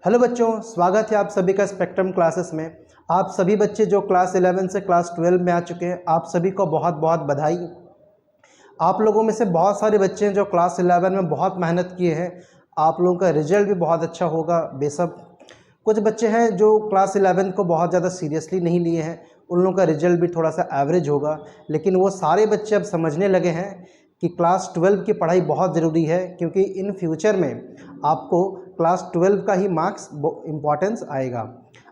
Hello बच्चों, स्वागत है आप सभी का स्पेक्ट्रम क्लासेस में। आप सभी बच्चे जो क्लास 11 से क्लास 12 में आ चुके हैं, आप सभी को बहुत बहुत बधाई। आप लोगों में से बहुत सारे बच्चे हैं जो क्लास 11 में बहुत मेहनत किए हैं। आप लोगों का रिजल्ट भी बहुत अच्छा होगा बेशक। कुछ बच्चे हैं जो क्लास 11 को बहुत ज़्यादा सीरियसली नहीं लिए हैं, उन लोगों का रिजल्ट भी थोड़ा सा एवरेज होगा। लेकिन वो सारे बच्चे अब समझने लगे हैं कि क्लास 12 की पढ़ाई बहुत ज़रूरी है, क्योंकि इन फ्यूचर में आपको क्लास 12 का ही मार्क्स इम्पॉर्टेंस आएगा।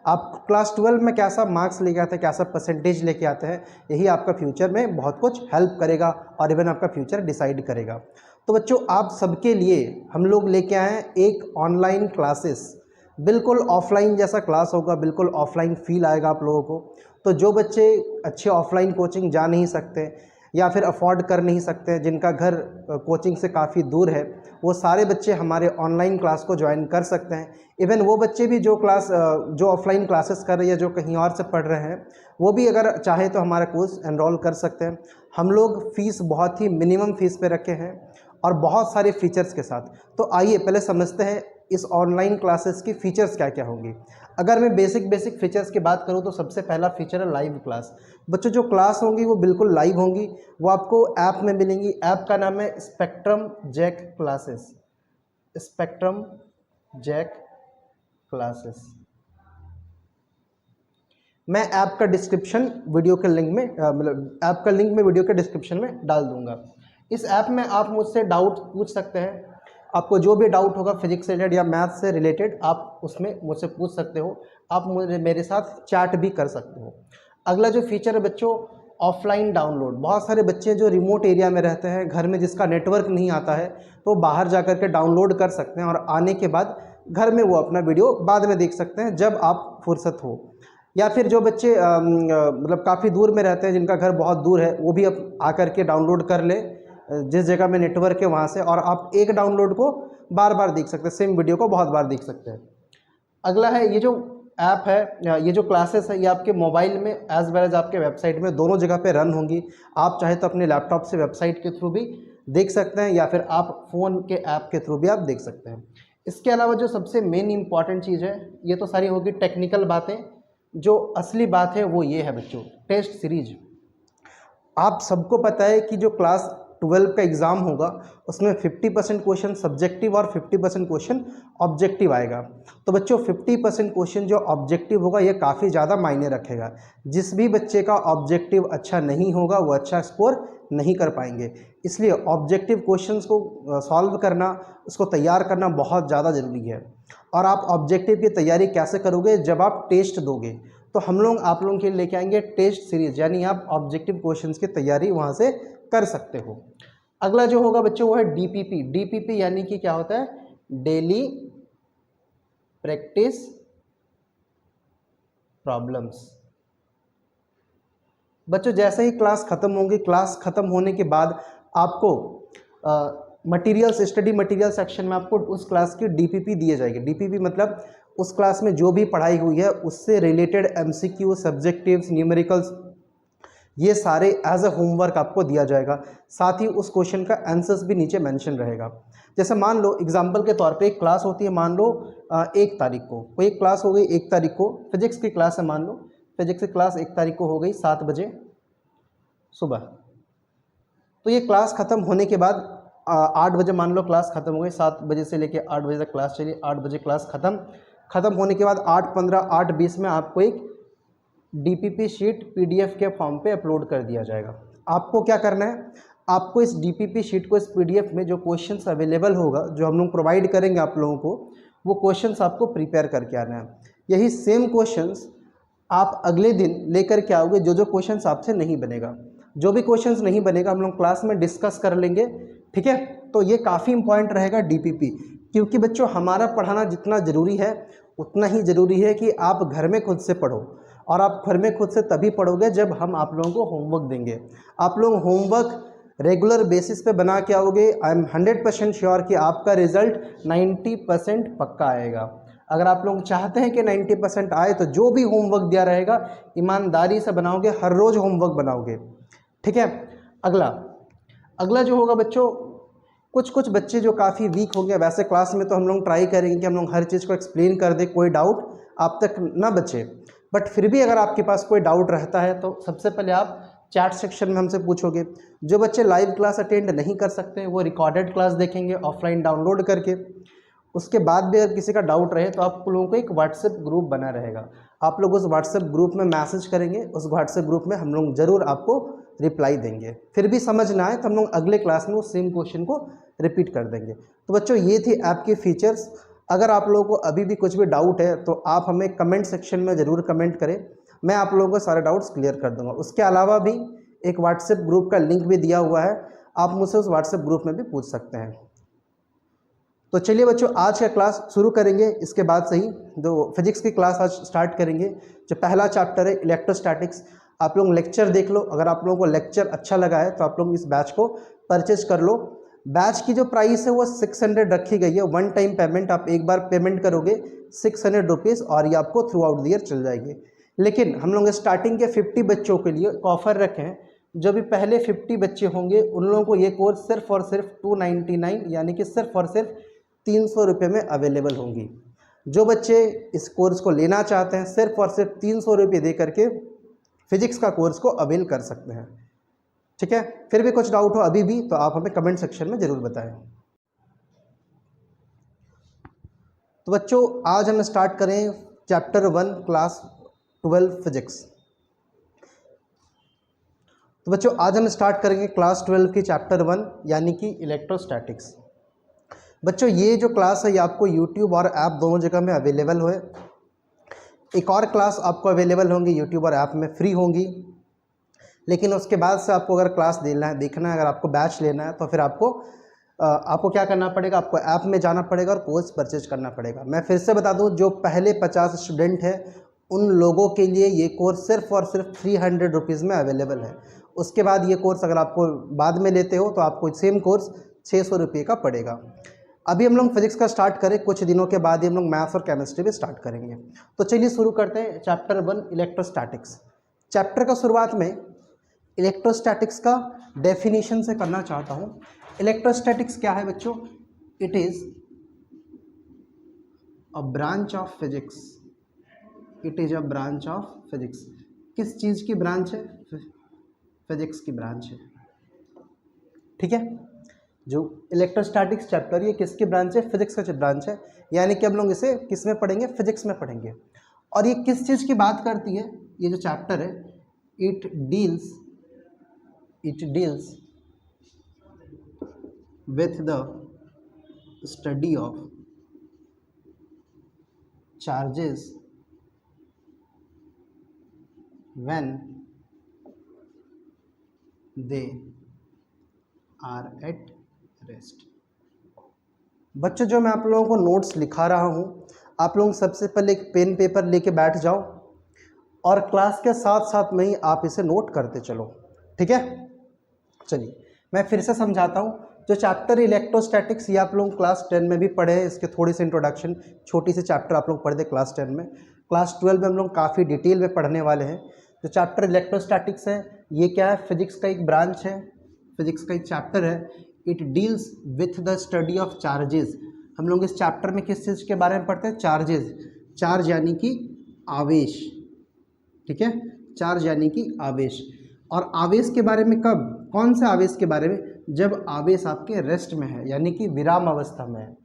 आप क्लास 12 में कैसा मार्क्स लेके आते हैं, कैसा परसेंटेज लेके आते हैं, यही आपका फ्यूचर में बहुत कुछ हेल्प करेगा और इवन आपका फ्यूचर डिसाइड करेगा। तो बच्चों, आप सबके लिए हम लोग लेके आए हैं एक ऑनलाइन क्लासेस। बिल्कुल ऑफलाइन जैसा क्लास होगा, बिल्कुल ऑफलाइन फील आएगा आप लोगों को। तो जो बच्चे अच्छे ऑफलाइन कोचिंग जा नहीं सकते या फिर अफोर्ड कर नहीं सकते, जिनका घर कोचिंग से काफ़ी दूर है, वो सारे बच्चे हमारे ऑनलाइन क्लास को ज्वाइन कर सकते हैं। इवन वो बच्चे भी जो ऑफलाइन क्लासेस कर रहे हैं, जो कहीं और से पढ़ रहे हैं, वो भी अगर चाहे तो हमारा कोर्स एनरोल कर सकते हैं। हम लोग फ़ीस बहुत ही मिनिमम फ़ीस पे रखे हैं और बहुत सारे फीचर्स के साथ। तो आइए पहले समझते हैं इस ऑनलाइन क्लासेस की फ़ीचर्स क्या क्या होंगी। अगर मैं बेसिक फीचर्स की बात करूं तो सबसे पहला फीचर है लाइव क्लास। बच्चों, जो क्लास होंगी वो बिल्कुल लाइव होंगी, वो आपको ऐप में मिलेंगी। ऐप का नाम है Spectrum Jack Classes. Spectrum Jack Classes. मैं ऐप का डिस्क्रिप्शन वीडियो के लिंक में ऐप का लिंक मैं वीडियो के डिस्क्रिप्शन में डाल दूंगा। इस ऐप में आप मुझसे डाउट पूछ सकते हैं। आपको जो भी डाउट होगा फिजिक्स से रिलेटेड या मैथ से रिलेटेड, आप उसमें मुझसे पूछ सकते हो। आप मेरे साथ चैट भी कर सकते हो। अगला जो फीचर है बच्चों, ऑफलाइन डाउनलोड। बहुत सारे बच्चे जो रिमोट एरिया में रहते हैं, घर में जिसका नेटवर्क नहीं आता है, तो बाहर जा कर के डाउनलोड कर सकते हैं और आने के बाद घर में वो अपना वीडियो बाद में देख सकते हैं जब आप फुर्सत हो। या फिर जो बच्चे मतलब काफ़ी दूर में रहते हैं, जिनका घर बहुत दूर है, वो भी अब आकर के डाउनलोड कर ले जिस जगह में नेटवर्क है वहाँ से, और आप एक डाउनलोड को बार बार देख सकते हैं, सेम वीडियो को बहुत बार देख सकते हैं। अगला है ये जो ऐप है, ये जो क्लासेस है, ये आपके मोबाइल में एज वेल एज आपके वेबसाइट में दोनों जगह पे रन होंगी। आप चाहे तो अपने लैपटॉप से वेबसाइट के थ्रू भी देख सकते हैं या फिर आप फ़ोन के ऐप के थ्रू भी आप देख सकते हैं। इसके अलावा जो सबसे मेन इंपॉर्टेंट चीज़ है, ये तो सारी होगी टेक्निकल बातें। जो असली बात है वो ये है बच्चों, टेस्ट सीरीज। आप सबको पता है कि जो क्लास 12 का एग्ज़ाम होगा उसमें 50% क्वेश्चन सब्जेक्टिव और 50% क्वेश्चन ऑब्जेक्टिव आएगा। तो बच्चों, 50% क्वेश्चन जो ऑब्जेक्टिव होगा ये काफ़ी ज़्यादा मायने रखेगा। जिस भी बच्चे का ऑब्जेक्टिव अच्छा नहीं होगा वो अच्छा स्कोर नहीं कर पाएंगे। इसलिए ऑब्जेक्टिव क्वेश्चंस को सॉल्व करना, उसको तैयार करना बहुत ज़्यादा ज़रूरी है। और आप ऑब्जेक्टिव की तैयारी कैसे करोगे? जब आप टेस्ट दोगे। तो हम लोग आप लोगों के लिए लेके आएंगे टेस्ट सीरीज, यानी आप ऑब्जेक्टिव क्वेश्चंस की तैयारी वहाँ से कर सकते हो। अगला जो होगा बच्चों वो है डीपीपी। डीपीपी यानी कि क्या होता है? Daily practice problems. बच्चों, जैसे ही क्लास ख़त्म होगी, क्लास ख़त्म होने के बाद आपको मटेरियल्स, स्टडी मटेरियल सेक्शन में आपको उस क्लास की डीपीपी दिए जाएगी। डीपीपी मतलब उस क्लास में जो भी पढ़ाई हुई है उससे रिलेटेड एमसीक्यू, सब्जेक्टिव्स, न्यूमेरिकल्स, ये सारे एज अ होमवर्क आपको दिया जाएगा। साथ ही उस क्वेश्चन का आंसर्स भी नीचे मेंशन रहेगा। जैसे मान लो एग्जांपल के तौर पे एक क्लास होती है, मान लो 1 तारीख को कोई एक क्लास हो गई। 1 तारीख को फिजिक्स की क्लास है, मान लो फिजिक्स की क्लास 1 तारीख को हो गई 7 बजे सुबह। तो ये क्लास ख़त्म होने के बाद 8 बजे मान लो क्लास ख़त्म हो गई। 7 बजे से लेकर 8 बजे तक क्लास चली। 8 बजे क्लास ख़त्म होने के बाद 8:15, 8:20 में आपको एक डीपीपी शीट पीडीएफ के फॉर्म पे अपलोड कर दिया जाएगा। आपको क्या करना है? आपको इस डीपीपी शीट को, इस पीडीएफ में जो क्वेश्चंस अवेलेबल होगा, जो हम लोग प्रोवाइड करेंगे आप लोगों को, वो क्वेश्चंस आपको प्रिपेयर करके आना है। यही सेम क्वेश्चंस आप अगले दिन लेकर के आओगे। जो क्वेश्चंस आपसे नहीं बनेगा, जो भी क्वेश्चंस नहीं बनेगा, हम लोग क्लास में डिस्कस कर लेंगे, ठीक है? तो ये काफ़ी इंपॉर्टेंट रहेगा डीपीपी, क्योंकि बच्चों हमारा पढ़ाना जितना ज़रूरी है उतना ही ज़रूरी है कि आप घर में खुद से पढ़ो। और आप घर में खुद से तभी पढ़ोगे जब हम आप लोगों को होमवर्क देंगे। आप लोग होमवर्क रेगुलर बेसिस पे बना के आओगे, आई एम 100% श्योर कि आपका रिजल्ट 90% पक्का आएगा। अगर आप लोग चाहते हैं कि 90% आए तो जो भी होमवर्क दिया रहेगा ईमानदारी से बनाओगे, हर रोज़ होमवर्क बनाओगे, ठीक है? अगला जो होगा बच्चों, कुछ कुछ बच्चे जो काफ़ी वीक हो गए, वैसे क्लास में तो हम लोग ट्राई करेंगे कि हम लोग हर चीज़ को एक्सप्लेन कर दें, कोई डाउट आप तक ना बचे, बट फिर भी अगर आपके पास कोई डाउट रहता है तो सबसे पहले आप चैट सेक्शन में हमसे पूछोगे। जो बच्चे लाइव क्लास अटेंड नहीं कर सकते वो रिकॉर्डेड क्लास देखेंगे ऑफलाइन डाउनलोड करके। उसके बाद भी अगर किसी का डाउट रहे तो आप लोगों को एक व्हाट्सएप ग्रुप बना रहेगा, आप लोग उस व्हाट्सएप ग्रुप में मैसेज करेंगे, उस व्हाट्सएप ग्रुप में हम लोग ज़रूर आपको रिप्लाई देंगे। फिर भी समझ ना आए तो हम लोग अगले क्लास में उस सेम क्वेश्चन को रिपीट कर देंगे। तो बच्चों ये थी ऐप के फीचर्स। अगर आप लोगों को अभी भी कुछ भी डाउट है तो आप हमें कमेंट सेक्शन में ज़रूर कमेंट करें, मैं आप लोगों को सारे डाउट्स क्लियर कर दूंगा। उसके अलावा भी एक व्हाट्सएप ग्रुप का लिंक भी दिया हुआ है, आप मुझसे उस व्हाट्सएप ग्रुप में भी पूछ सकते हैं। तो चलिए बच्चों आज का क्लास शुरू करेंगे। इसके बाद से ही जो फिजिक्स की क्लास आज स्टार्ट करेंगे। जो पहला चैप्टर है इलेक्ट्रोस्टैटिक्स, आप लोग लेक्चर देख लो। अगर आप लोगों को लेक्चर अच्छा लगा है तो आप लोग इस बैच को परचेज कर लो। बैच की जो प्राइस है वो 600 रखी गई है, वन टाइम पेमेंट, आप एक बार पेमेंट करोगे 600 रुपीज़ और ये आपको थ्रू आउट द ईयर चल जाएगी। लेकिन हम लोग स्टार्टिंग के 50 बच्चों के लिए एक ऑफ़र रखे हैं। जो भी पहले 50 बच्चे होंगे उन लोगों को ये कोर्स सिर्फ और सिर्फ 299 यानी कि सिर्फ और सिर्फ 300 रुपये में अवेलेबल होंगी। जो बच्चे इस कोर्स को लेना चाहते हैं सिर्फ और सिर्फ 300 रुपये दे करके फिजिक्स का कोर्स को अवेल कर सकते हैं। ठीक है, फिर भी कुछ डाउट हो अभी भी तो आप हमें कमेंट सेक्शन में ज़रूर बताएं। तो बच्चों आज हम स्टार्ट करें चैप्टर 1 क्लास 12 फिजिक्स। तो बच्चों आज हम स्टार्ट करेंगे क्लास 12 की चैप्टर 1 यानी कि इलेक्ट्रोस्टैटिक्स। बच्चों ये जो क्लास है ये आपको यूट्यूब और ऐप दोनों जगह में अवेलेबल है। एक और क्लास आपको अवेलेबल होंगी यूट्यूब और ऐप में फ्री होंगी, लेकिन उसके बाद से आपको अगर क्लास देखना है, अगर आपको बैच लेना है तो फिर आपको क्या करना पड़ेगा, आपको ऐप में जाना पड़ेगा और कोर्स परचेज करना पड़ेगा। मैं फिर से बता दूं, जो पहले 50 स्टूडेंट हैं उन लोगों के लिए ये कोर्स सिर्फ और सिर्फ 300 रुपीज़ में अवेलेबल है। उसके बाद ये कोर्स अगर आपको बाद में लेते हो तो आपको सेम कोर्स 600 रुपये का पड़ेगा। अभी हम लोग फिजिक्स का स्टार्ट करें, कुछ दिनों के बाद ही हम लोग मैथ्स और केमिस्ट्री भी स्टार्ट करेंगे। तो चलिए शुरू करते हैं चैप्टर 1 इलेक्ट्रोस्टैटिक्स। चैप्टर का शुरुआत में इलेक्ट्रोस्टैटिक्स का डेफिनेशन से करना चाहता हूँ। इलेक्ट्रोस्टैटिक्स क्या है बच्चों? It is a branch of physics. It is a branch of physics. किस चीज़ की ब्रांच है? फिजिक्स की ब्रांच है। ठीक है, जो इलेक्ट्रोस्टैटिक्स चैप्टर ये किसकी ब्रांच है? फिजिक्स का ब्रांच है, यानी कि हम लोग इसे किस में पढ़ेंगे? फिजिक्स में पढ़ेंगे। और ये किस चीज़ की बात करती है? ये जो चैप्टर है it deals with the study of charges when they are at rest। बच्चों जो मैं आप लोगों को नोट्स लिखा रहा हूँ, आप लोग सबसे पहले एक पेन पेपर लेके बैठ जाओ और क्लास के साथ साथ में ही आप इसे नोट करते चलो। ठीक है, चलिए मैं फिर से समझाता हूँ। जो चैप्टर इलेक्ट्रोस्टैटिक्स ये आप लोग क्लास 10 में भी पढ़े हैं, इसके थोड़ी सी इंट्रोडक्शन छोटी सी चैप्टर आप लोग पढ़ते क्लास 10 में। क्लास 12 में हम लोग काफ़ी डिटेल में पढ़ने वाले हैं। जो चैप्टर इलेक्ट्रोस्टैटिक्स है ये क्या है? फिजिक्स का एक ब्रांच है, फिजिक्स का एक चैप्टर है। It deals with the study of charges. हम लोग इस चैप्टर में किस चीज़ के बारे में पढ़ते हैं? चार्जेस। चार्ज यानी कि आवेश। ठीक है, चार्ज यानी कि आवेश। और आवेश के बारे में कब? कौन से आवेश के बारे में? जब आवेश आपके रेस्ट में है, यानी कि विराम अवस्था में है।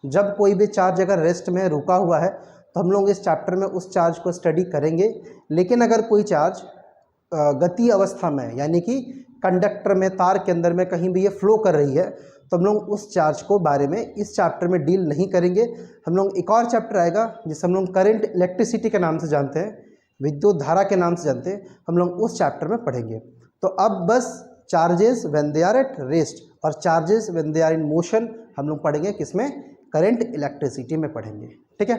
जब कोई भी चार्ज अगर रेस्ट में रुका हुआ है तो हम लोग इस चैप्टर में उस चार्ज को स्टडी करेंगे। लेकिन अगर कोई चार्ज गति अवस्था में है, यानी कि कंडक्टर में, तार के अंदर में कहीं भी ये फ्लो कर रही है, तो हम लोग उस चार्ज को बारे में इस चैप्टर में डील नहीं करेंगे। हम लोग एक और चैप्टर आएगा जिसे हम लोग करंट इलेक्ट्रिसिटी के नाम से जानते हैं, विद्युत धारा के नाम से जानते हैं, हम लोग उस चैप्टर में पढ़ेंगे। तो अब बस charges when they are at rest और charges when they are in motion हम लोग पढ़ेंगे किसमें? करंट इलेक्ट्रिसिटी में पढ़ेंगे। ठीक है,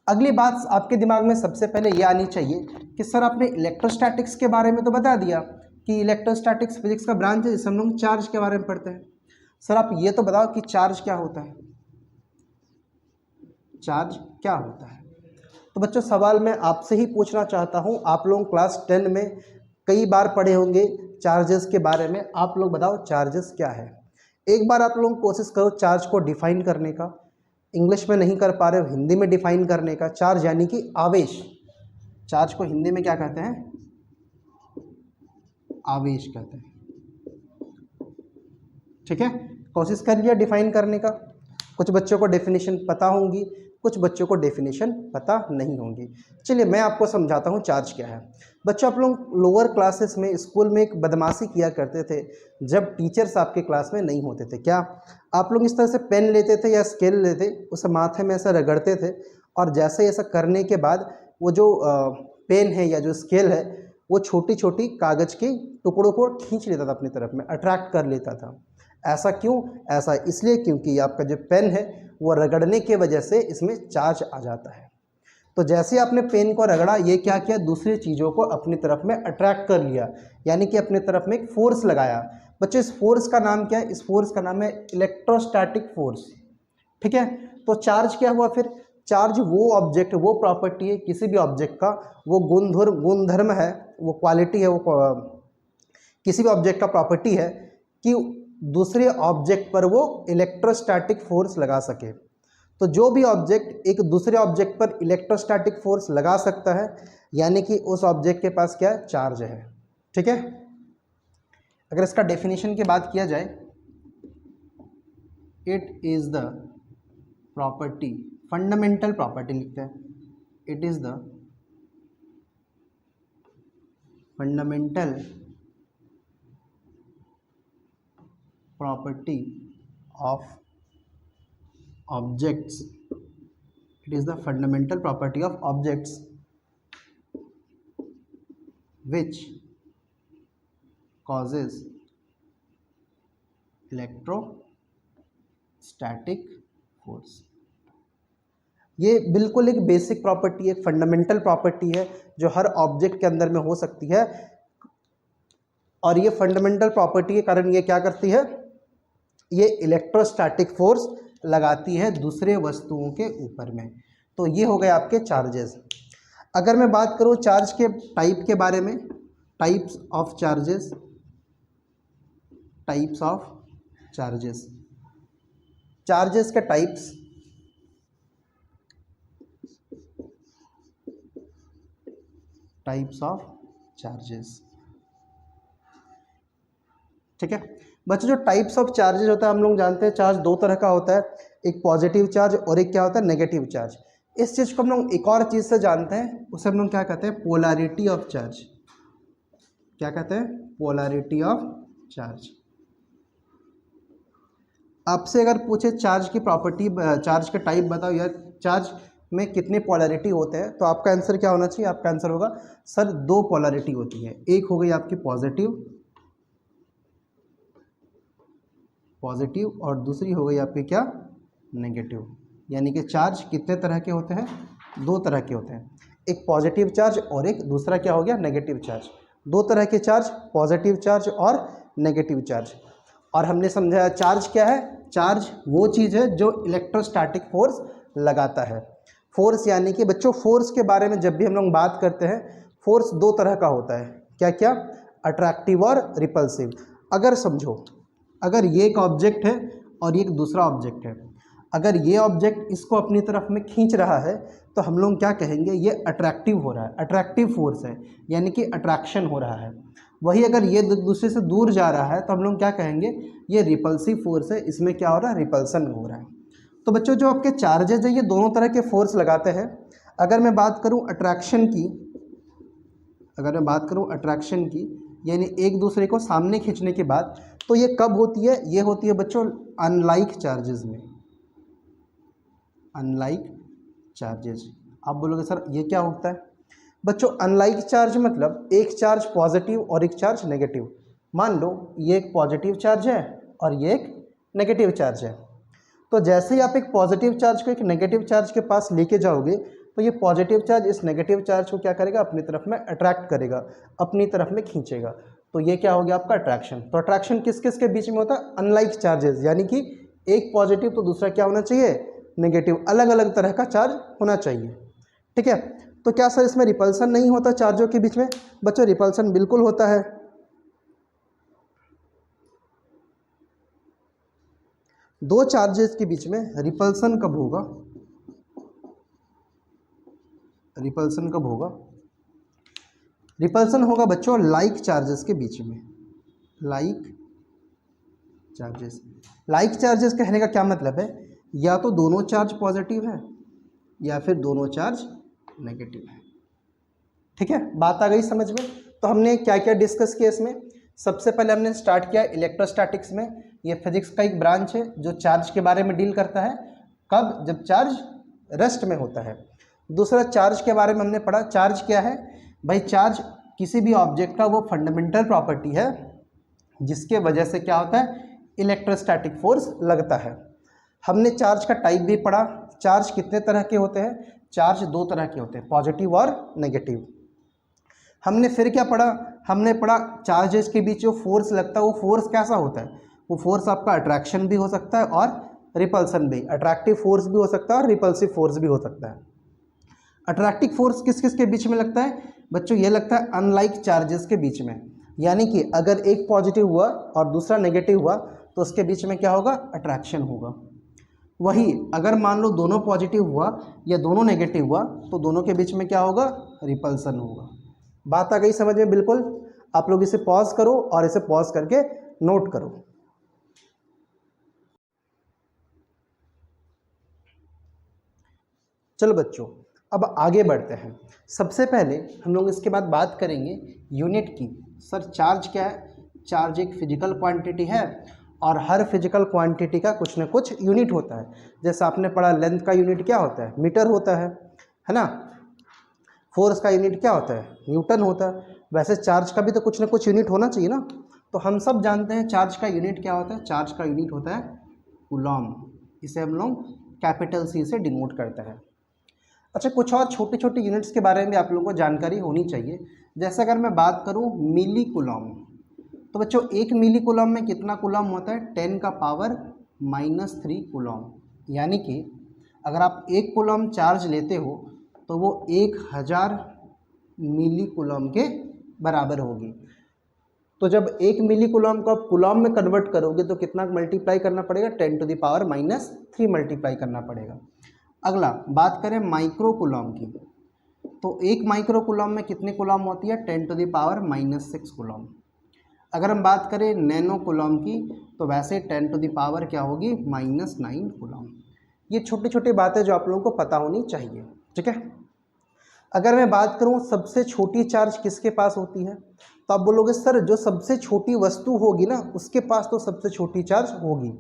अगली बात आपके दिमाग में सबसे पहले ये आनी चाहिए कि सर आपने इलेक्ट्रोस्टैटिक्स के बारे में तो बता दिया कि इलेक्ट्रोस्टैटिक्स फिजिक्स का ब्रांच है जिससे हम लोग चार्ज के बारे में पढ़ते हैं। सर आप ये तो बताओ कि चार्ज क्या होता है? चार्ज क्या होता है? तो बच्चों सवाल मैं आपसे ही पूछना चाहता हूँ। आप लोग क्लास 10 में कई बार पढ़े होंगे चार्जेस के बारे में। आप लोग बताओ चार्जेस क्या है? एक बार आप लोग कोशिश करो चार्ज को डिफाइन करने का, इंग्लिश में नहीं कर पा रहे हो हिंदी में डिफाइन करने का। चार्ज यानी कि आवेश, चार्ज को हिंदी में क्या कहते हैं? आवेश कहते हैं। ठीक है, कोशिश कर लिया डिफाइन करने का। कुछ बच्चों को डेफिनेशन पता होंगी, कुछ बच्चों को डेफिनेशन पता नहीं होंगी। चलिए मैं आपको समझाता हूँ चार्ज क्या है। बच्चों, आप लोग लोअर क्लासेस में स्कूल में एक बदमाशी किया करते थे जब टीचर्स आपके क्लास में नहीं होते थे। क्या आप लोग इस तरह से पेन लेते थे या स्केल लेते, उसे माथे में ऐसा रगड़ते थे, और जैसे ऐसा करने के बाद वो जो पेन है या जो स्केल है वो छोटी छोटी कागज़ के टुकड़ों को खींच लेता था अपनी तरफ में, अट्रैक्ट कर लेता था। ऐसा क्यों? ऐसा इसलिए क्योंकि आपका जो पेन है वो रगड़ने के वजह से इसमें चार्ज आ जाता है। तो जैसे आपने पेन को रगड़ा, ये क्या किया? दूसरी चीज़ों को अपनी तरफ में अट्रैक्ट कर लिया, यानी कि अपनी तरफ में एक फोर्स लगाया। बच्चों, इस फोर्स का नाम क्या है? इस फोर्स का नाम है इलेक्ट्रोस्टैटिक फोर्स। ठीक है, तो चार्ज क्या हुआ फिर? चार्ज वो ऑब्जेक्ट, वो प्रॉपर्टी है किसी भी ऑब्जेक्ट का, वो गुणधर्म है, वो क्वालिटी है, वो किसी भी ऑब्जेक्ट का प्रॉपर्टी है कि दूसरे ऑब्जेक्ट पर वो इलेक्ट्रोस्टैटिक फोर्स लगा सके। तो जो भी ऑब्जेक्ट एक दूसरे ऑब्जेक्ट पर इलेक्ट्रोस्टैटिक फोर्स लगा सकता है, यानी कि उस ऑब्जेक्ट के पास क्या है? चार्ज है। ठीक है, अगर इसका डेफिनेशन की बात किया जाए, it is the property, fundamental property लिखते हैं, it is the fundamental property of objects, it is the fundamental property of objects which causes electrostatic force। ये बिल्कुल एक बेसिक प्रॉपर्टी है, एक फंडामेंटल प्रॉपर्टी है जो हर ऑब्जेक्ट के अंदर में हो सकती है, और ये फंडामेंटल प्रॉपर्टी के कारण ये क्या करती है? ये इलेक्ट्रोस्टैटिक फोर्स लगाती है दूसरे वस्तुओं के ऊपर में। तो ये हो गए आपके चार्जेस। अगर मैं बात करूँ चार्ज के टाइप के बारे में, types of charges, types of charges, charges के टाइप्स, टाइप्स ऑफ चार्जेस। ठीक है बच्चों, जो टाइप्स ऑफ चार्जेस होता है हम लोग जानते हैं चार्ज दो तरह का होता है, एक पॉजिटिव चार्ज और एक क्या होता है? Negative charge. इस चीज़ को हम लोग एक और चीज़ से जानते हैं, उसे हम लोग क्या कहते हैं? Polarity of charge. क्या कहते हैं? Polarity of charge. आपसे अगर पूछे चार्ज की प्रॉपर्टी, चार्ज के टाइप बताओ यार, चार्ज में कितने पोलैरिटी होते हैं, तो आपका आंसर क्या होना चाहिए? आपका आंसर होगा सर दो पोलैरिटी होती है, एक हो गई आपकी पॉजिटिव और दूसरी हो गई आपकी क्या? नेगेटिव। यानी कि चार्ज कितने तरह के होते हैं? दो तरह के होते हैं, एक पॉजिटिव चार्ज और एक दूसरा क्या हो गया? Negative charge. दो तरह के चार्ज, पॉजिटिव चार्ज और नेगेटिव चार्ज। और हमने समझाया चार्ज क्या है? चार्ज वो चीज़ है जो इलेक्ट्रोस्टैटिक फोर्स लगाता है। फोर्स यानी कि बच्चों, फोर्स के बारे में जब भी हम लोग बात करते हैं, फोर्स दो तरह का होता है। क्या क्या? अट्रैक्टिव और रिपल्सिव। अगर समझो, अगर ये एक ऑब्जेक्ट है और ये एक दूसरा ऑब्जेक्ट है, अगर ये ऑब्जेक्ट इसको अपनी तरफ में खींच रहा है तो हम लोग क्या कहेंगे? ये अट्रैक्टिव हो रहा है, अट्रैक्टिव फोर्स है, यानी कि अट्रैक्शन हो रहा है। वही अगर ये दूसरे से दूर जा रहा है तो हम लोग क्या कहेंगे? ये रिपल्सिव फोर्स है, इसमें क्या हो रहा है? रिपल्सन हो रहा है। तो बच्चों, जो आपके चार्जेज है ये दोनों तरह के फोर्स लगाते हैं। अगर मैं बात करूँ अट्रैक्शन की, यानी एक दूसरे को सामने खींचने के बाद, तो ये कब होती है? ये होती है बच्चों अनलाइक चार्जेस में। Unlike charges. आप बोलोगे सर ये क्या होता है? बच्चों, अनलाइक चार्ज मतलब एक चार्ज पॉजिटिव और एक चार्ज नेगेटिव। मान लो ये एक पॉजिटिव चार्ज है और ये एक नेगेटिव चार्ज है, तो जैसे ही आप एक पॉजिटिव चार्ज को एक नेगेटिव चार्ज के पास लेके जाओगे तो ये पॉजिटिव चार्ज इस नेगेटिव चार्ज को क्या करेगा? अपनी तरफ में अट्रैक्ट करेगा, अपनी तरफ में खींचेगा। तो ये क्या हो गया? आपका अट्रैक्शन। तो अट्रैक्शन किस किस के बीच में होता है? अनलाइक चार्जेस, यानी कि एक पॉजिटिव तो दूसरा क्या होना चाहिए? नेगेटिव। अलग अलग तरह का चार्ज होना चाहिए। ठीक है, तो क्या सर इसमें रिपल्सन नहीं होता चार्जों के बीच में? बच्चों, रिपल्सन बिल्कुल होता है। दो चार्जेस के बीच में रिपल्सन कब होगा? रिपल्सन कब होगा? रिपल्सन होगा बच्चों लाइक चार्जेस के बीच में। लाइक चार्जेस, लाइक चार्जेस कहने का क्या मतलब है? या तो दोनों चार्ज पॉजिटिव है या फिर दोनों चार्ज नेगेटिव है। ठीक है, बात आ गई समझ में? तो हमने क्या क्या डिस्कस किया इसमें? सबसे पहले हमने स्टार्ट किया इलेक्ट्रोस्टैटिक्स में। ये फिजिक्स का एक ब्रांच है जो चार्ज के बारे में डील करता है। कब? जब चार्ज रेस्ट में होता है। दूसरा, चार्ज के बारे में हमने पढ़ा। चार्ज क्या है भाई? चार्ज किसी भी ऑब्जेक्ट का वो फंडामेंटल प्रॉपर्टी है जिसके वजह से क्या होता है? इलेक्ट्रोस्टैटिक फोर्स लगता है। हमने चार्ज का टाइप भी पढ़ा। चार्ज कितने तरह के होते हैं? चार्ज दो तरह के होते हैं, पॉजिटिव और नेगेटिव। हमने फिर क्या पढ़ा? हमने पढ़ा चार्जेस के बीच जो फोर्स लगता है वो फोर्स कैसा होता है? वो फोर्स आपका अट्रैक्शन भी हो सकता है और रिपल्सन भी। अट्रैक्टिव फोर्स भी हो सकता है और रिपल्सिव फोर्स भी हो सकता है। अट्रैक्टिव फोर्स किस किस के बीच में लगता है बच्चों? ये लगता है अनलाइक चार्जेस के बीच में। यानी कि अगर एक पॉजिटिव हुआ और दूसरा नेगेटिव हुआ तो उसके बीच में क्या होगा? अट्रैक्शन होगा। वही अगर मान लो दोनों पॉजिटिव हुआ या दोनों नेगेटिव हुआ तो दोनों के बीच में क्या होगा? रिपल्सन होगा। बात आ गई समझ में? बिल्कुल। आप लोग इसे पॉज करो और इसे पॉज करके नोट करो। चलो बच्चों, अब आगे बढ़ते हैं। सबसे पहले हम लोग इसके बाद बात करेंगे यूनिट की। सर चार्ज क्या है? चार्ज एक फिजिकल क्वांटिटी है और हर फिजिकल क्वांटिटी का कुछ ना कुछ यूनिट होता है। जैसे आपने पढ़ा लेंथ का यूनिट क्या होता है? मीटर होता है ना। फोर्स का यूनिट क्या होता है? न्यूटन होता है। वैसे चार्ज का भी तो कुछ ना कुछ यूनिट होना चाहिए ना। तो हम सब जानते हैं चार्ज का यूनिट क्या होता है। चार्ज का यूनिट होता है कूलॉम। इसे हम लोग कैपिटल C से डिनोट करते हैं। अच्छा, कुछ और छोटी छोटी यूनिट्स के बारे में भी आप लोगों को जानकारी होनी चाहिए। जैसे अगर मैं बात करूं मिली कूलॉम, तो बच्चों एक मिली कूलॉम में कितना कूलॉम होता है? 10⁻³ कूलॉम। यानी कि अगर आप एक कूलॉम चार्ज लेते हो तो वो 1000 मिली कूलॉम के बराबर होगी। तो जब एक मिली कूलॉम को आप कूलॉम में कन्वर्ट करोगे तो कितना मल्टीप्लाई करना पड़ेगा? 10⁻³ मल्टीप्लाई करना पड़ेगा। अगला बात करें माइक्रो कूलॉम की, तो एक माइक्रो कूलॉम में कितनी कूलॉम होती है? 10⁻⁻6 कूलॉम। अगर हम बात करें नैनो कूलॉम की तो वैसे 10⁻ क्या होगी? -9 कूलॉम। ये छोटी छोटी बातें जो आप लोगों को पता होनी चाहिए। ठीक है, अगर मैं बात करूं सबसे छोटी चार्ज किसके पास होती है, तो आप बोलोगे सर जो सबसे छोटी वस्तु होगी ना उसके पास तो सबसे छोटी चार्ज होगी।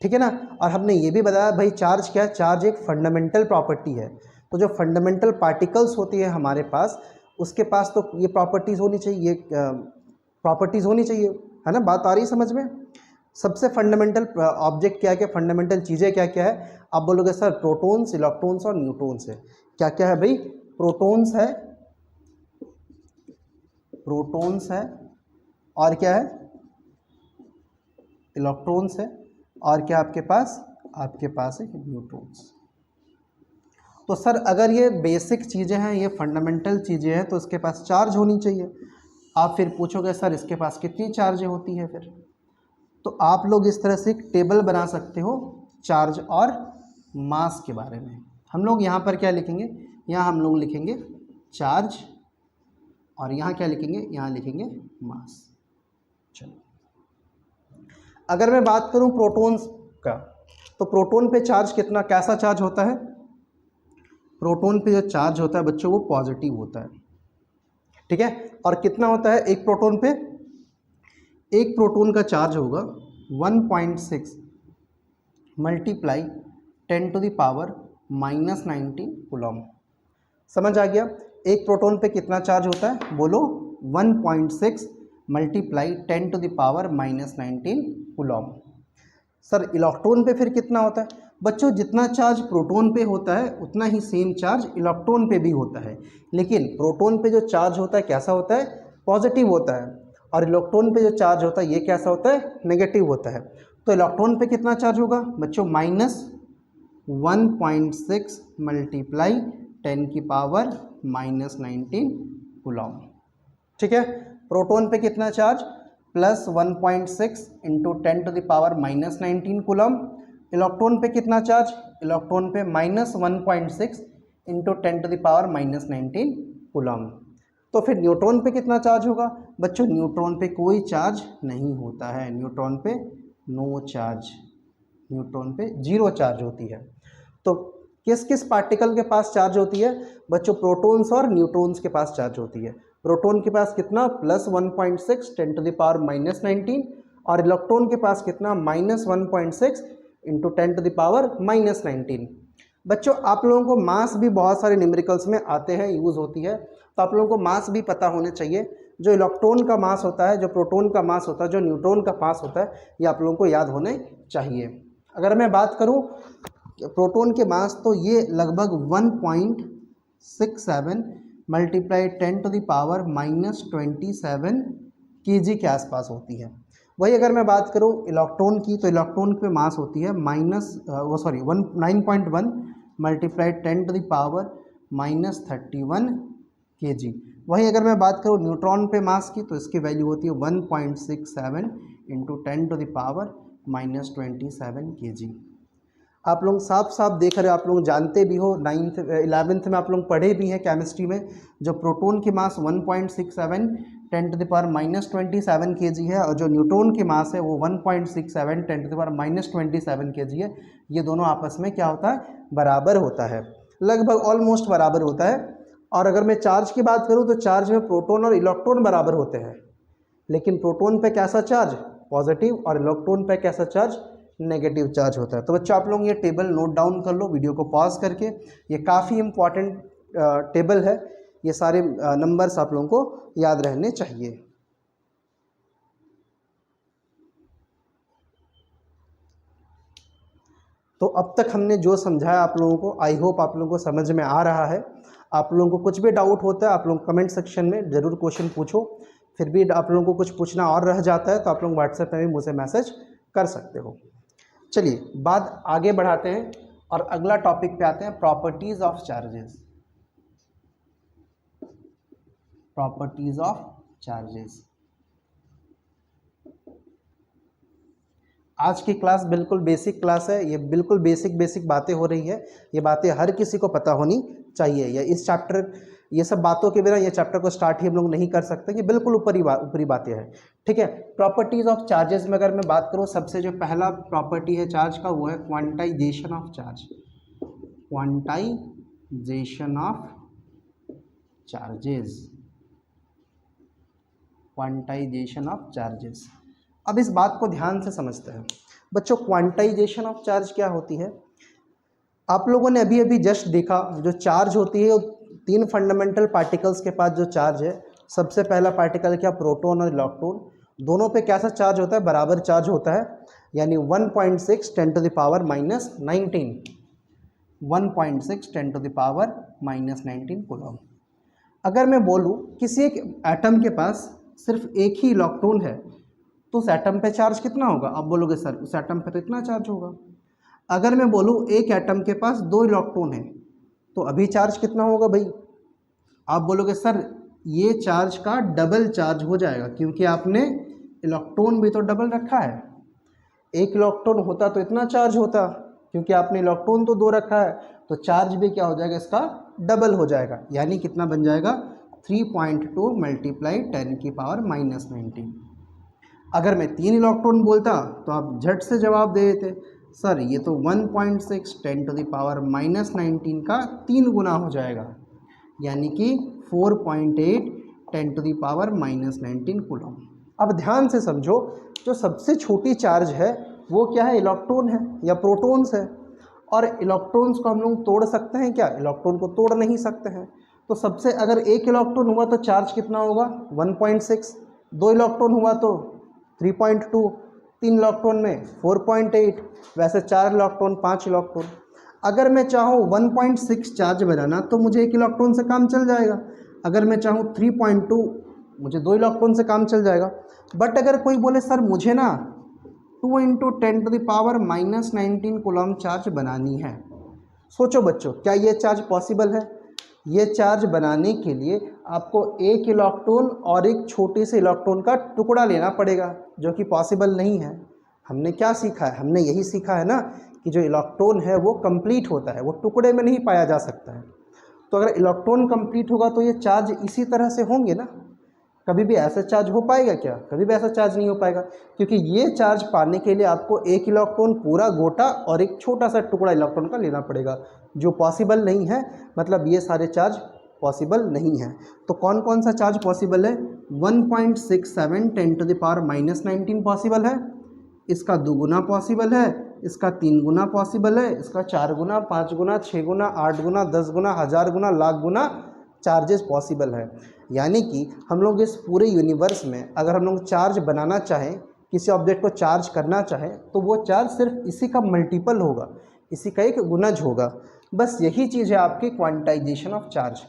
ठीक है ना। और हमने ये भी बताया भाई चार्ज क्या है? चार्ज एक फंडामेंटल प्रॉपर्टी है। तो जो फंडामेंटल पार्टिकल्स होती है हमारे पास उसके पास तो ये प्रॉपर्टीज़ होनी चाहिए, ये प्रॉपर्टीज़ होनी चाहिए, है ना। बात आ रही समझ में? सबसे फंडामेंटल ऑब्जेक्ट क्या क्या, फंडामेंटल चीज़ें क्या क्या है? आप बोलोगे सर प्रोटॉन्स, इलेक्ट्रॉन्स और न्यूट्रॉन्स है। क्या क्या है भाई? प्रोटॉन्स है, प्रोटॉन्स है और क्या है? इलेक्ट्रॉन्स है और क्या आपके पास है न्यूट्रॉन्स। तो सर अगर ये बेसिक चीज़ें हैं, ये फंडामेंटल चीज़ें हैं तो इसके पास चार्ज होनी चाहिए। आप फिर पूछोगे सर इसके पास कितनी चार्जें होती है फिर? तो आप लोग इस तरह से एक टेबल बना सकते हो चार्ज और मास के बारे में। हम लोग यहाँ पर क्या लिखेंगे? यहाँ हम लोग लिखेंगे चार्ज और यहाँ क्या लिखेंगे? यहाँ लिखेंगे मास। चलो, अगर मैं बात करूँ प्रोटॉन्स का, तो प्रोटॉन पे चार्ज कितना, कैसा चार्ज होता है? प्रोटॉन पे जो चार्ज होता है बच्चों वो पॉजिटिव होता है। ठीक है, और कितना होता है एक प्रोटॉन पे? एक प्रोटॉन का चार्ज होगा 1.6 मल्टीप्लाई 10⁻⁻19 कूलॉम। समझ आ गया? एक प्रोटॉन पे कितना चार्ज होता है? बोलो 1.6 मल्टीप्लाई 10⁻⁻19 कूलॉम। सर इलेक्ट्रॉन पे फिर कितना होता है? बच्चों जितना चार्ज प्रोटॉन पे होता है उतना ही सेम चार्ज इलेक्ट्रॉन पे भी होता है, लेकिन प्रोटॉन पे जो चार्ज होता है कैसा होता है? पॉजिटिव होता है, और इलेक्ट्रॉन पे जो चार्ज होता है ये कैसा होता है? नेगेटिव होता है। तो इलेक्ट्रॉन पे कितना चार्ज होगा बच्चों? -1.6 मल्टीप्लाई 10⁻⁻19 कूलॉम। ठीक है, प्रोटॉन पे कितना charge? Plus 1.6 into 10⁻⁻19 coulomb. Electron पे कितना चार्ज, इलेक्ट्रॉन पे -1.6 इंटू 10⁻⁻19 कूलम। तो फिर न्यूट्रॉन पे कितना चार्ज होगा बच्चों, न्यूट्रॉन पे कोई चार्ज नहीं होता है, न्यूट्रॉन पे नो चार्ज, न्यूट्रॉन पे जीरो चार्ज होती है। तो किस किस पार्टिकल के पास चार्ज होती है बच्चों, प्रोटॉन्स और न्यूट्रॉन्स के पास चार्ज होती है। प्रोटॉन के पास कितना प्लस 1.6 10⁻⁻19 और इलेक्ट्रॉन के पास कितना -1.6 इंटू 10⁻⁻19। बच्चों आप लोगों को मास भी बहुत सारे न्यूमेरिकल्स में आते हैं, यूज़ होती है, तो आप लोगों को मास भी पता होने चाहिए। जो इलेक्ट्रॉन का मास होता है, जो प्रोटॉन का मास होता है, जो न्यूट्रॉन का मास होता है, ये आप लोगों को याद होने चाहिए। अगर मैं बात करूं प्रोटॉन के मास, तो ये लगभग 1.67 मल्टीप्लाई 10⁻⁻27 kg के आसपास होती है। वही अगर मैं बात करूं इलेक्ट्रॉन की, तो इलेक्ट्रॉन पे मास होती है 9.1 मल्टीप्लाई 10⁻⁻31 kg। वही अगर मैं बात करूं न्यूट्रॉन पे मास की, तो इसकी वैल्यू होती है 1.67 इंटू 10⁻⁻27 kg। आप लोग साफ साफ देख रहे हो, आप लोग जानते भी हो, 11th में आप लोग पढ़े भी हैं केमिस्ट्री में, जो प्रोटॉन की मास 1.67 10⁻⁻27 kg है और जो न्यूट्रॉन की मास है वो 1.67 10⁻⁻27 kg है। ये दोनों आपस में क्या होता है, बराबर होता है, लगभग ऑलमोस्ट बराबर होता है। और अगर मैं चार्ज की बात करूं तो चार्ज में प्रोटॉन और इलेक्ट्रॉन बराबर होते हैं, लेकिन प्रोटॉन पे कैसा चार्ज, पॉजिटिव, और इलेक्ट्रॉन पे कैसा चार्ज, नेगेटिव चार्ज होता है। तो बच्चों आप लोग ये टेबल नोट डाउन कर लो वीडियो को पॉज करके, ये काफ़ी इम्पॉर्टेंट टेबल है, ये सारे नंबर्स आप लोगों को याद रहने चाहिए। तो अब तक हमने जो समझाया आप लोगों को, आई होप आप लोगों को समझ में आ रहा है। आप लोगों को कुछ भी डाउट होता है आप लोग कमेंट सेक्शन में ज़रूर क्वेश्चन पूछो, फिर भी आप लोगों को कुछ पूछना और रह जाता है तो आप लोग व्हाट्सएप में भी मुझसे मैसेज कर सकते हो। चलिए बात आगे बढ़ाते हैं और अगला टॉपिक पे आते हैं, properties of charges. Properties of charges. आज की क्लास बिल्कुल बेसिक क्लास है, ये बिल्कुल बेसिक बातें हो रही है, ये बातें हर किसी को पता होनी चाहिए। या इस चैप्टर, ये सब बातों के बिना ये चैप्टर को स्टार्ट ही हम लोग नहीं कर सकते, ये बिल्कुल ऊपरी बातें हैं, ठीक है। प्रॉपर्टीज ऑफ चार्जेस में अगर मैं बात करूँ, सबसे जो पहला प्रॉपर्टी है चार्ज का वो है quantization of charge. Quantization of charges, quantization of charges. अब इस बात को ध्यान से समझते हैं बच्चों, क्वांटाइजेशन ऑफ चार्ज क्या होती है। आप लोगों ने अभी अभी जस्ट देखा, जो चार्ज होती है 3 फंडामेंटल पार्टिकल्स के पास जो चार्ज है, सबसे पहला पार्टिकल क्या, प्रोटॉन और इलेक्ट्रॉन, दोनों पे कैसा चार्ज होता है, बराबर चार्ज होता है, यानी 1.6 10⁻⁻19 1.6 10⁻⁻19 कूलम। अगर मैं बोलूँ किसी एक एटम के पास सिर्फ एक ही इलेक्ट्रॉन है, तो उस एटम पे चार्ज कितना होगा, आप बोलोगे सर उस एटम पे तो इतना चार्ज होगा। अगर मैं बोलूँ एक एटम के पास 2 इलेक्ट्रॉन है, तो अभी चार्ज कितना होगा भाई, आप बोलोगे सर ये चार्ज का डबल चार्ज हो जाएगा, क्योंकि आपने इलेक्ट्रॉन भी तो डबल रखा है। एक इलेक्ट्रॉन होता तो इतना चार्ज होता, क्योंकि आपने इलेक्ट्रॉन तो 2 रखा है, तो चार्ज भी क्या हो जाएगा, इसका डबल हो जाएगा, यानी कितना बन जाएगा 3.2 मल्टीप्लाई 10⁻⁻19। अगर मैं 3 इलेक्ट्रॉन बोलता तो आप झट से जवाब दे देते, सर ये तो 1.6 10⁻⁻19 का 3 गुना हो जाएगा, यानी कि 4.8 10⁻⁻19 कूलम। अब ध्यान से समझो, जो सबसे छोटी चार्ज है वो क्या है, इलेक्ट्रॉन है या प्रोटॉन्स है। और इलेक्ट्रॉन्स को हम लोग तोड़ सकते हैं क्या, इलेक्ट्रॉन को तोड़ नहीं सकते हैं। तो सबसे अगर एक इलेक्ट्रॉन हुआ तो चार्ज कितना होगा 1.6, 2 इलेक्ट्रॉन हुआ तो 3.2, 3 इलेक्ट्रॉन में 4.8, वैसे 4 इलेक्ट्रॉन 5 इलेक्ट्रॉन। अगर मैं चाहूँ 1.6 चार्ज बनाना तो मुझे 1 इलेक्ट्रॉन से काम चल जाएगा, अगर मैं चाहूँ 3.2 मुझे 2 इलेक्ट्रॉन से काम चल जाएगा। बट अगर कोई बोले सर मुझे ना 2 × 10⁻⁻19 कूलम चार्ज बनानी है, सोचो बच्चों क्या ये चार्ज पॉसिबल है, ये चार्ज बनाने के लिए आपको एक इलेक्ट्रॉन और एक छोटे से इलेक्ट्रॉन का टुकड़ा लेना पड़ेगा, जो कि पॉसिबल नहीं है। हमने क्या सीखा है? हमने यही सीखा है ना कि जो इलेक्ट्रॉन है वो कंप्लीट होता है, वो टुकड़े में नहीं पाया जा सकता है। तो अगर इलेक्ट्रॉन कंप्लीट होगा तो ये चार्ज इसी तरह से होंगे ना। कभी भी ऐसा चार्ज हो पाएगा क्या? कभी भी ऐसा चार्ज नहीं हो पाएगा, क्योंकि ये चार्ज पाने के लिए आपको एक इलेक्ट्रॉन पूरा गोटा और एक छोटा सा टुकड़ा इलेक्ट्रॉन का लेना पड़ेगा, जो पॉसिबल नहीं है। मतलब ये सारे चार्ज पॉसिबल नहीं है। तो कौन कौन सा चार्ज पॉसिबल है? 1.67 10⁻⁻19 पॉसिबल है, इसका 2 गुना पॉसिबल है, इसका 3 गुना पॉसिबल है, इसका 4 गुना, 5 गुना, 6 गुना, 8 गुना, 10 गुना, 1000 गुना, लाख गुना चार्जेस पॉसिबल है। यानी कि हम लोग इस पूरे यूनिवर्स में अगर हम लोग चार्ज बनाना चाहें, किसी ऑब्जेक्ट को चार्ज करना चाहें, तो वो चार्ज सिर्फ इसी का मल्टीपल होगा, इसी का एक गुणज होगा। बस यही चीज़ है आपकी quantization of charge.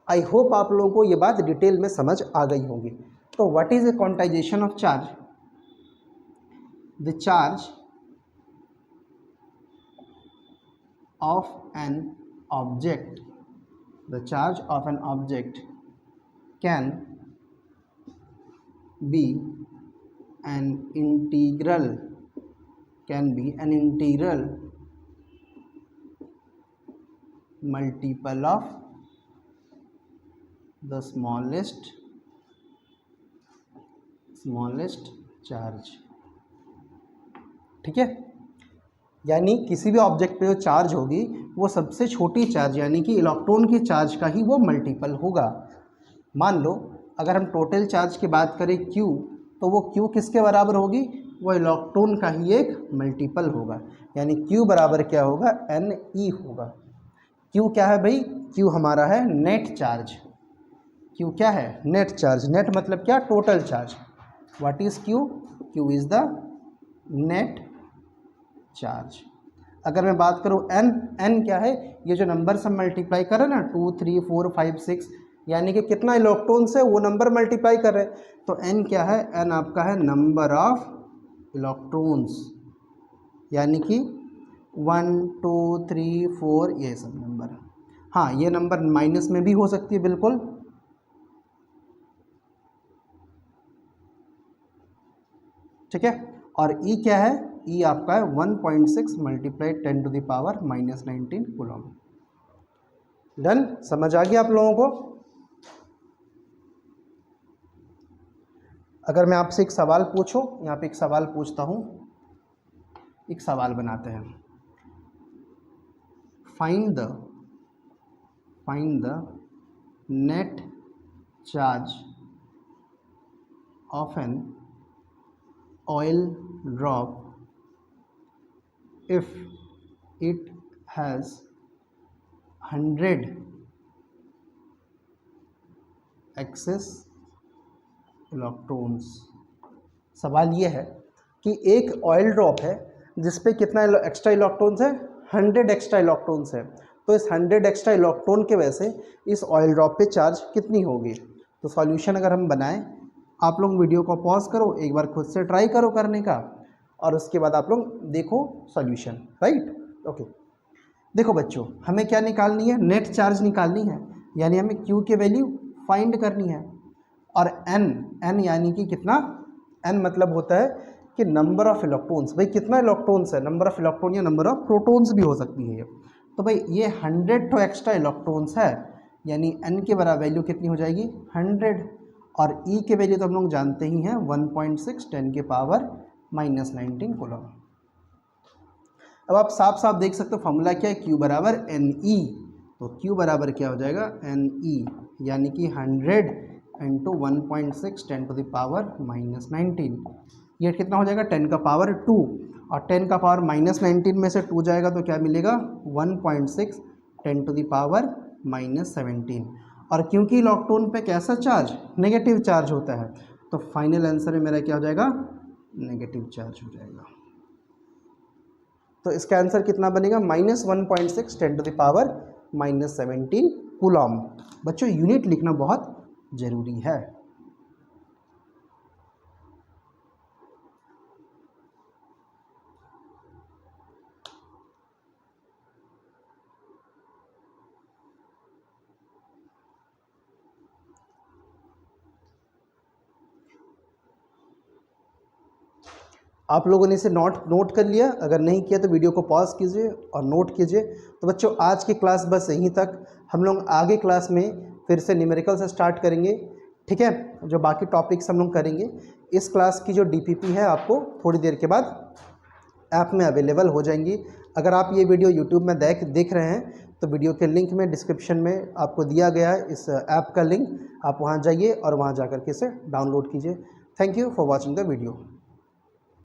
I hope आप लोगों को ये बात डिटेल में समझ आ गई होगी। तो what is a quantization of charge? The charge of an object, the charge of an object can be an integral, multiple of the smallest charge। ठीक है, यानी किसी भी ऑब्जेक्ट पे जो चार्ज होगी वो सबसे छोटी चार्ज यानी कि इलेक्ट्रॉन की चार्ज का ही वो मल्टीपल होगा। मान लो अगर हम टोटल चार्ज की बात करें Q, तो वो Q किसके बराबर होगी? वो इलेक्ट्रॉन का ही एक मल्टीपल होगा, यानी Q बराबर क्या होगा? Ne होगा। Q क्या है भाई? Q हमारा है नेट चार्ज। Q क्या है? Net charge. नेट मतलब क्या? Total charge. What is Q? Q is the net charge. अगर मैं बात करूं n क्या है? ये जो नंबर सब मल्टीप्लाई कर रहे हैं ना, 2 3 4 5 6, यानी कि कितना इलेक्ट्रॉन्स है वो नंबर मल्टीप्लाई कर रहे हैं। तो n क्या है? n आपका है नंबर ऑफ इलेक्ट्रॉन्स, यानी कि 1 2 3 4 ये सब नंबर। हाँ, ये नंबर माइनस में भी हो सकती है बिल्कुल। ठीक है, और E क्या है? E आपका है 1.6 मल्टीप्लाई 10⁻⁻19 कूलम। डन? समझ आ गया आप लोगों को? अगर मैं आपसे एक सवाल पूछूं, यहाँ पे एक सवाल पूछता हूँ, एक सवाल बनाते हैं। Find the net charge of an oil drop if it has 100 excess electrons। सवाल ये है कि एक ऑयल ड्रॉप है जिस पे कितना एक्स्ट्रा इलेक्ट्रॉन्स है? 100 एक्स्ट्रा इलेक्ट्रॉन्स है। तो इस 100 एक्स्ट्रा इलेक्ट्रॉन के वजह से इस ऑयल ड्रॉप पे चार्ज कितनी होगी? तो सॉल्यूशन अगर हम बनाएं, आप लोग वीडियो को पॉज करो, एक बार खुद से ट्राई करो करने का, और उसके बाद आप लोग देखो सॉल्यूशन। राइट? ओके, देखो बच्चों, हमें क्या निकालनी है? नेट चार्ज निकालनी है, यानी हमें Q की वैल्यू फाइंड करनी है। और n यानी कि कितना? n मतलब होता है कि नंबर ऑफ इलेक्ट्रॉन्स। भाई कितना इलेक्ट्रॉन्स है? नंबर ऑफ इलेक्ट्रॉन या नंबर ऑफ प्रोटॉन्स भी हो सकती है ये। तो भाई ये 100 तो एक्स्ट्रा इलेक्ट्रॉन्स है, यानी n के बराबर वैल्यू कितनी हो जाएगी? 100। और E के वैल्यू तो हम लोग जानते ही हैं 1.6 10⁻⁻19 कूलम। अब आप साफ साफ देख सकते हो फॉर्मूला क्या है? Q बराबर Ne। तो Q बराबर क्या हो जाएगा? Ne, यानी कि 100 इंटू 1.6 10⁻⁻19। ये कितना हो जाएगा? 10 का पावर 2, और 10 का पावर -19 में से 2 जाएगा तो क्या मिलेगा? 1.6 10⁻⁻17। और क्योंकि इलेक्ट्रॉन पे कैसा चार्ज? नेगेटिव चार्ज होता है, तो फाइनल आंसर में मेरा क्या हो जाएगा? नेगेटिव चार्ज हो जाएगा। तो इसका आंसर कितना बनेगा? -1.6 10⁻⁻17 कूलम। बच्चों यूनिट लिखना बहुत जरूरी है। आप लोगों ने इसे नोट कर लिया? अगर नहीं किया तो वीडियो को पॉज कीजिए और नोट कीजिए। तो बच्चों आज की क्लास बस यहीं तक। हम लोग आगे क्लास में फिर से न्यूमेरिकल से स्टार्ट करेंगे, ठीक है। जो बाकी टॉपिक्स हम लोग करेंगे, इस क्लास की जो डीपीपी है आपको थोड़ी देर के बाद ऐप में अवेलेबल हो जाएंगी। अगर आप ये वीडियो यूट्यूब में देख रहे हैं तो वीडियो के लिंक में डिस्क्रिप्शन में आपको दिया गया है इस ऐप का लिंक, आप वहाँ जाइए और वहाँ जा कर के इसे डाउनलोड कीजिए। Thank you for watching the video.